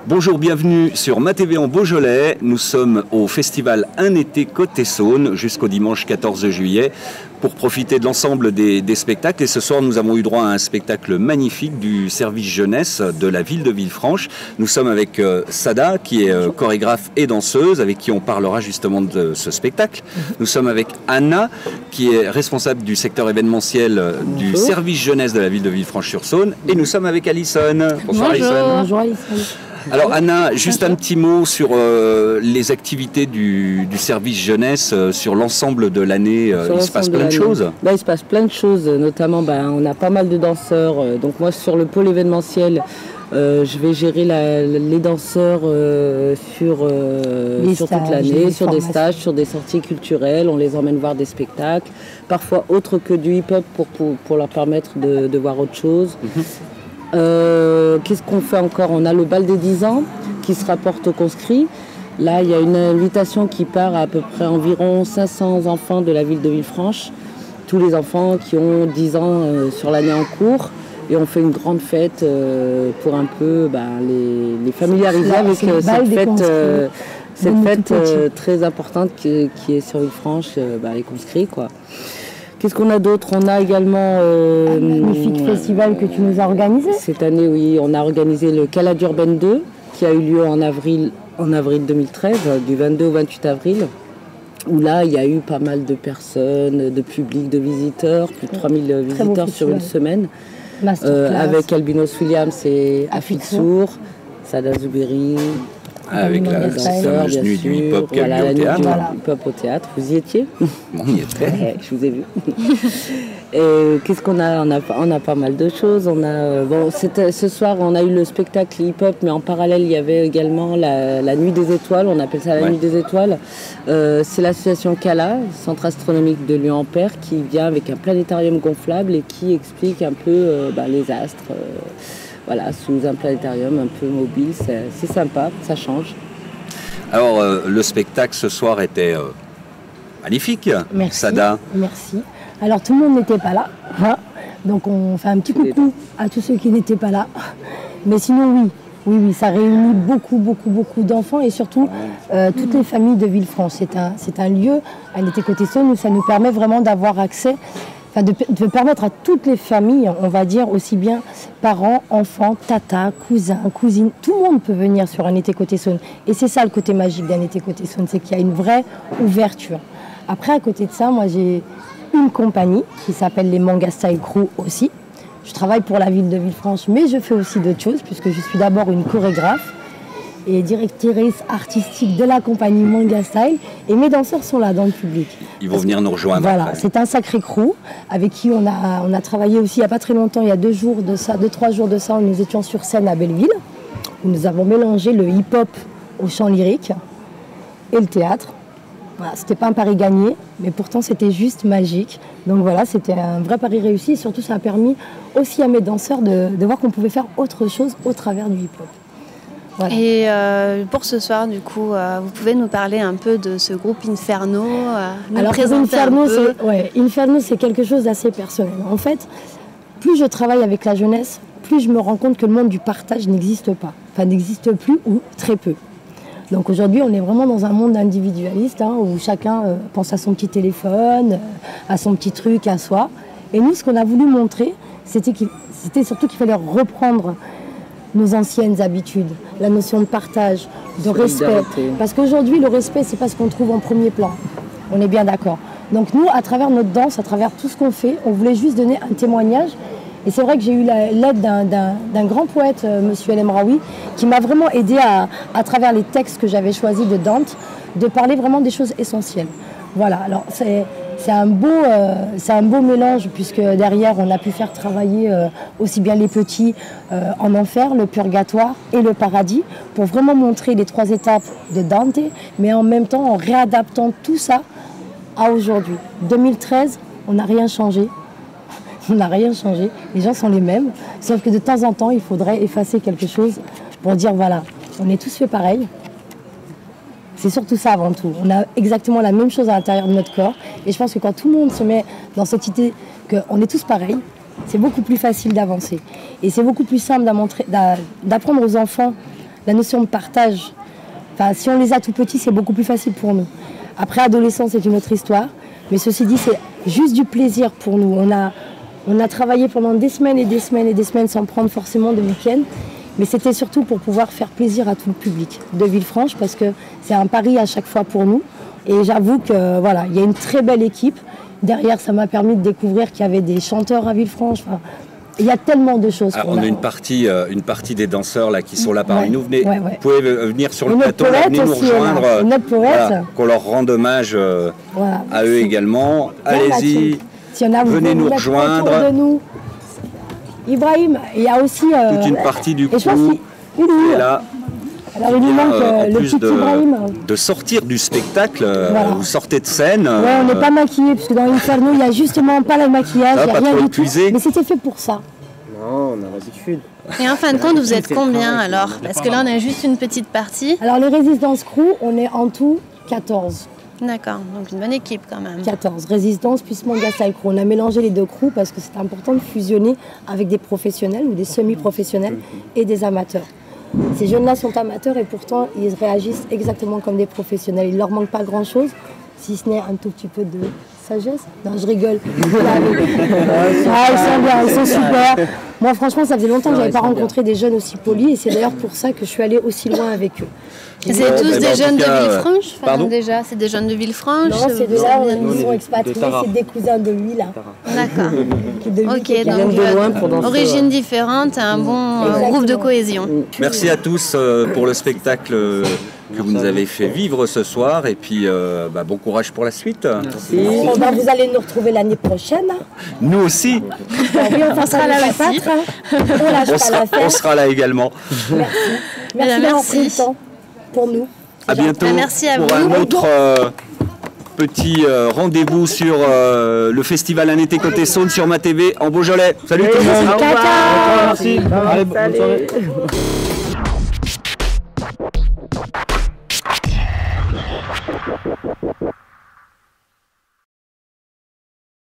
Bonjour, bienvenue sur Ma TV en Beaujolais. Nous sommes au festival Un été Côte-et-Saône jusqu'au dimanche 14 juillet pour profiter de l'ensemble des spectacles. Et ce soir, nous avons eu droit à un spectacle magnifique du service jeunesse de la ville de Villefranche. Nous sommes avec Sada, qui est chorégraphe et danseuse, avec qui on parlera justement de ce spectacle. Nous sommes avec Anna, qui est responsable du secteur événementiel du service jeunesse de la ville de Villefranche-sur-Saône. Et nous sommes avec Alison. Bonsoir Alison. Bonjour Alison. Alors Anna, juste un petit mot sur les activités du service jeunesse sur l'ensemble de l'année. Il se passe plein de choses. Il se passe plein de choses, notamment on a pas mal de danseurs. Donc moi sur le pôle événementiel, je vais gérer les danseurs sur toute l'année, sur des stages, sur des sorties culturelles. On les emmène voir des spectacles, parfois autres que du hip-hop pour leur permettre de voir autre chose. Qu'est-ce qu'on fait encore? On a le bal des 10 ans qui se rapporte aux conscrits. Là, il y a une invitation qui part à peu près environ 500 enfants de la ville de Villefranche. Tous les enfants qui ont 10 ans sur l'année en cours. Et on fait une grande fête pour un peu les familiariser avec cette fête très importante qui est sur Villefranche, les conscrits, quoi. Qu'est-ce qu'on a d'autre? On a également un magnifique festival que tu nous as organisé. Cette année, oui, on a organisé le Calade Urbaine 2 qui a eu lieu en avril 2013, du 22 au 28 avril. Où là, il y a eu pas mal de personnes, de public, de visiteurs, plus de 3000 visiteurs sur une semaine. Avec Albinos Williams et Afid Sour, Sada Zouberi. Avec la fameuse nuit du hip-hop qui a lieu au théâtre. Voilà, hip-hop au théâtre. Vous y étiez? On y était. Je vous ai vu. Et qu'est-ce qu'on a? On a pas mal de choses. Ce soir, on a eu le spectacle hip-hop, mais en parallèle, il y avait également la Nuit des Étoiles. On appelle ça la Nuit des Étoiles. C'est l'association CALA, Centre Astronomique de Lyon-Ampère, qui vient avec un planétarium gonflable et qui explique un peu les astres. Voilà, sous un planétarium un peu mobile, c'est sympa, ça change. Alors, le spectacle ce soir était magnifique. Merci, Sada. Merci. Alors, tout le monde n'était pas là, hein, donc on fait un petit coucou à tous ceux qui n'étaient pas là. Mais sinon, oui, ça réunit beaucoup d'enfants et surtout toutes les familles de Villefranche. C'est un lieu, à l'été Côte-et-Saône, où ça nous permet vraiment d'avoir accès. De permettre à toutes les familles, on va dire aussi bien parents, enfants, tatas, cousins, cousines, tout le monde peut venir sur un été Côte-et-Saône. Et c'est ça le côté magique d'un été Côte-et-Saône, c'est qu'il y a une vraie ouverture. Après, à côté de ça, moi j'ai une compagnie qui s'appelle les Manga Style Crew aussi. Je travaille pour la ville de Villefranche, mais je fais aussi d'autres choses puisque je suis d'abord une chorégraphe et directrice artistique de la compagnie Manga Style. Et mes danseurs sont là dans le public. Ils vont venir nous rejoindre. Voilà, c'est un sacré crew avec qui on a travaillé aussi il n'y a pas très longtemps, il y a 2-3 jours de ça, où nous étions sur scène à Belleville, où nous avons mélangé le hip-hop au chant lyrique et le théâtre. Voilà, c'était pas un pari gagné, mais pourtant c'était juste magique. Donc voilà, c'était un vrai pari réussi et surtout ça a permis aussi à mes danseurs de voir qu'on pouvait faire autre chose au travers du hip-hop. Voilà. Et pour ce soir, du coup, vous pouvez nous parler un peu de ce groupe Inferno, Alors Inferno, c'est quelque chose d'assez personnel. En fait, plus je travaille avec la jeunesse, plus je me rends compte que le monde du partage n'existe pas. Enfin, n'existe plus ou très peu. Donc aujourd'hui, on est vraiment dans un monde individualiste, où chacun pense à son petit téléphone, à son petit truc, à soi. Et nous, ce qu'on a voulu montrer, c'était surtout qu'il fallait reprendre nos anciennes habitudes, la notion de partage, de respect. Parce qu'aujourd'hui, le respect, c'est pas ce qu'on trouve en premier plan. On est bien d'accord. Donc nous, à travers notre danse, à travers tout ce qu'on fait, on voulait juste donner un témoignage. Et c'est vrai que j'ai eu l'aide d'un grand poète, monsieur El Emraoui, qui m'a vraiment aidé à travers les textes que j'avais choisis de Dante, de parler vraiment des choses essentielles. Voilà, alors c'est un beau mélange puisque derrière on a pu faire travailler aussi bien les petits en enfer, le purgatoire et le paradis pour vraiment montrer les 3 étapes de Dante, mais en même temps en réadaptant tout ça à aujourd'hui. 2013, on n'a rien changé. On n'a rien changé, les gens sont les mêmes, sauf que de temps en temps il faudrait effacer quelque chose pour dire voilà, on est tous fait pareil. C'est surtout ça avant tout. On a exactement la même chose à l'intérieur de notre corps. Et je pense que quand tout le monde se met dans cette idée qu'on est tous pareils, c'est beaucoup plus facile d'avancer. Et c'est beaucoup plus simple d'apprendre aux enfants la notion de partage, enfin, si on les a tout petits, c'est beaucoup plus facile pour nous. Après, adolescent, c'est une autre histoire. Mais ceci dit, c'est juste du plaisir pour nous. On a travaillé pendant des semaines et des semaines et des semaines sans prendre forcément de week-end. Mais c'était surtout pour pouvoir faire plaisir à tout le public de Villefranche parce que c'est un pari à chaque fois pour nous. Et j'avoue que voilà, il y a une très belle équipe. Derrière, ça m'a permis de découvrir qu'il y avait des chanteurs à Villefranche. Enfin, il y a tellement de choses. On a une partie des danseurs là, qui sont là parmi nous. Venez, ouais. Vous pouvez venir sur le plateau, là, venez nous rejoindre. Voilà, qu'on leur rende hommage à eux également. Allez-y, venez nous rejoindre. De nous. Ibrahim, il y a aussi toute une partie du crew qui est là. Alors il nous manque le petit Ibrahim. De sortir du spectacle, vous sortez de scène. Ouais, on n'est pas maquillé parce que dans l'Inferno, il n'y a justement pas le maquillage, il n'y a rien du tout. Mais c'était fait pour ça. Non, on a l'habitude. Et en fin de compte, vous êtes combien alors? Parce que là, on a juste une petite partie. Alors les Résistances Crew, on est en tout 14. D'accord, donc une bonne équipe quand même. 14, Résistance plus Manga Style Crew. On a mélangé les deux crews parce que c'est important de fusionner avec des professionnels ou des semi-professionnels et des amateurs. Ces jeunes-là sont amateurs et pourtant ils réagissent exactement comme des professionnels. Il leur manque pas grand-chose, si ce n'est un tout petit peu de sagesse. Non, je rigole. Ils sont bien, ils sont super. Moi, franchement, ça faisait longtemps que je n'avais pas rencontré des jeunes aussi polis et c'est d'ailleurs pour ça que je suis allée aussi loin avec eux. C'est tous des jeunes de Villefranche? Pardon, déjà, c'est des jeunes de Villefranche? Non, c'est de là, ils sont expatriés, c'est des cousins de lui, là. D'accord. Ok, donc origine différente, un bon groupe de cohésion. Merci à tous pour le spectacle que vous nous avez fait vivre ce soir et puis bon courage pour la suite. Merci. Vous allez nous retrouver l'année prochaine. Nous aussi. On sera là aussi. On sera là également. Merci. Merci d'avoir pris le temps pour nous. À bientôt pour un autre petit rendez-vous sur le festival Un été côté Saône sur Ma TV en Beaujolais. Salut tout le monde. Merci. Allez, bonne soirée.